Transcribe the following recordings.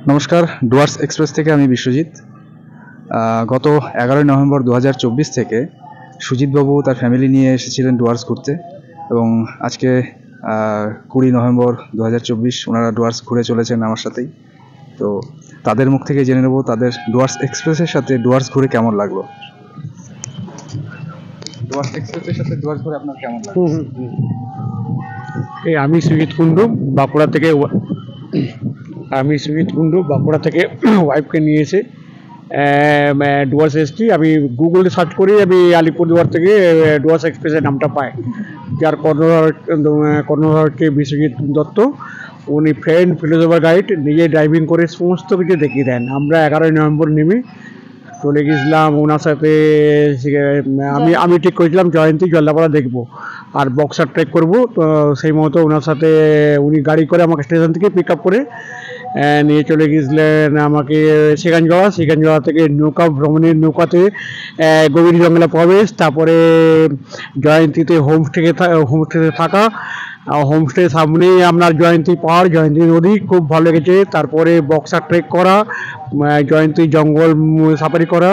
নমস্কার, ডুয়ার্স এক্সপ্রেস থেকে আমি বিশ্বজিৎ। গত 11ই নভেম্বর 2024 থেকে সুজিতবাবু তার ফ্যামিলি নিয়ে এসেছিলেন ডুয়ার্স ঘুরতে, এবং আজকে 20 নভেম্বর 2024 ওনারা ডুয়ার্স ঘুরে চলেছেন আমার সাথেই। তো তাদের মুখ থেকে জেনে নেব তাদের ডুয়ার্স এক্সপ্রেসের সাথে ডুয়ার্স ঘুরে কেমন লাগলো। ডুয়ার্স এক্সপ্রেসের সাথে ডুয়ার্স ঘুরে আপনার কেমন লাগলো? আমি সুজিত কুন্ডু বাঁকুড়া থেকে ওয়াইফকে নিয়ে এসে ডুয়ার্স এসেছি। আমি গুগলে সার্চ করি, আমি আলিপুরদুয়ার থেকে ডুয়ার্স এক্সপ্রেসের নামটা পাই। যার কর্ণধার হচ্ছে বিশ্বজিৎ দত্ত। উনি ফ্রেন্ড ফিলোসফার গাইড, নিজে ড্রাইভিং করে সমস্ত কিছু দেখিয়ে দেন। আমরা 11ই নভেম্বর নেমে চলে গেছিলাম ওনার সাথে। আমি ঠিক করেছিলাম জয়ন্তী জলদাপাড়া দেখবো আর বক্সার ট্রেক করব। তো সেই মতো ওনার সাথে উনি গাড়ি করে আমাকে স্টেশন থেকে পিক আপ করে নিয়ে চলে গিয়েছিলেন আমাকে সেখানজোড়া থেকে নৌকাতে গভীর জঙ্গলে প্রবেশ, তারপরে জয়ন্তীতে হোমস্টেতে থাকা। হোমস্টে সামনেই আপনার জয়ন্তী পাহাড়, জয়ন্তী নদী, খুব ভালো লেগেছে। তারপরে বক্সার ট্রেক করা, জয়ন্তী জঙ্গল সাফারি করা,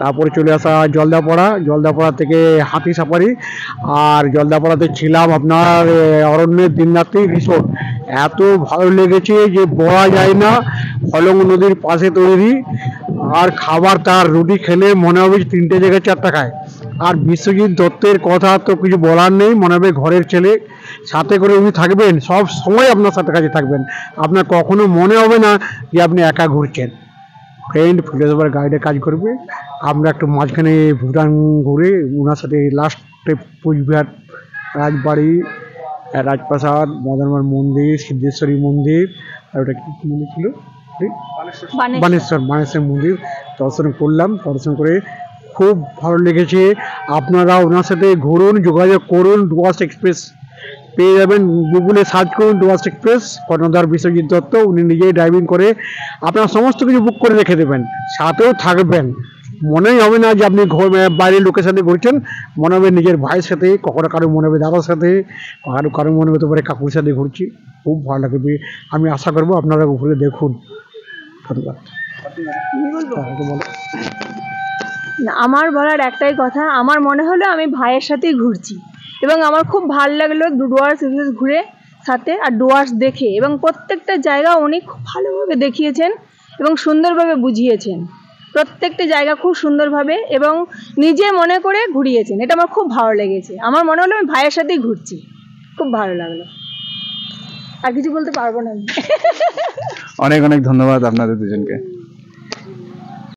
তারপরে চলে আসা জলদাপাড়া থেকে হাতি সাফারি। আর জলদাপাড়াতে ছিলাম আপনার অরণ্যের দিনরাত্রি রিসোর্ট। এত ভালো লেগেছে যে বলা যায় না। হলং নদীর পাশে তৈরি, আর খাবার তার রুটি খেলে মনে হবে 3টে জায়গায় 4টা খায়। আর বিশ্বজিৎ দত্তের কথা তো কিছু বলার নেই, মনে হবে ঘরের ছেলে। সাথে করে উনি থাকবেন, সব সময় আপনার সাথে কাছে থাকবেন। আপনার কখনো মনে হবে না যে আপনি একা ঘুরছেন। ফ্রেন্ড ফিলোসফার গাইডে কাজ করবে। আমরা একটু মাঝখানে ভুটান ঘুরে ওনার সাথে লাস্টে কোচবিহার রাজবাড়ি, রাজপ্রাসাদ, মদনমোহন মন্দির, সিদ্ধেশ্বরী মন্দির, আর ওটা কি মন্দির ছিল, বানেশ্বর মন্দির দর্শন করলাম। দর্শন করে খুব ভালো লেগেছে। আপনারা ওনার সাথে ঘুরুন, যোগাযোগ করুন। ডুয়ার্স এক্সপ্রেস পেয়ে যাবেন, গুগলে সার্চ করুন ডুয়ার্স এক্সপ্রেস। কর্ণধার বিশ্বজিৎ দত্ত, উনি নিজেই ড্রাইভিং করে আপনার সমস্ত কিছু বুক করে রেখে দেবেন, সাথেও থাকবেন। মনেই হবে না যে আপনি বাইরের লোকের সাথে ঘুরছেন, মনে হবে নিজের ভাইয়ের সাথে, কখনো কারো মনে হবে দাদার সাথে, কারো মনে হতে পারে কাকুর সাথে ঘুরছি। খুব ভালো লাগবে। আমি আশা করবো আপনারা ঘুরে দেখুন। ধন্যবাদ। আমার বলার একটাই কথা, আমার মনে হলো আমি ভাইয়ের সাথেই ঘুরছি, এবং আমার খুব ভালো লাগলো ডুয়ার্স ঘুরে সাথে আর ডুয়ার্স দেখে, এবং প্রত্যেকটা জায়গা উনি খুব ভালোভাবে দেখিয়েছেন এবং সুন্দরভাবে বুঝিয়েছেন। প্রত্যেকটা জায়গা খুব সুন্দরভাবে এবং নিজে মনে করে ঘুরিয়েছেন। এটা আমার খুব ভালো লেগেছে। আমার মনে হলো আমি ভাইয়ের সাথেই ঘুরছি, খুব ভালো লাগলো। আর কিছু বলতে পারবো না। অনেক অনেক ধন্যবাদ আপনাদের দুজনকে।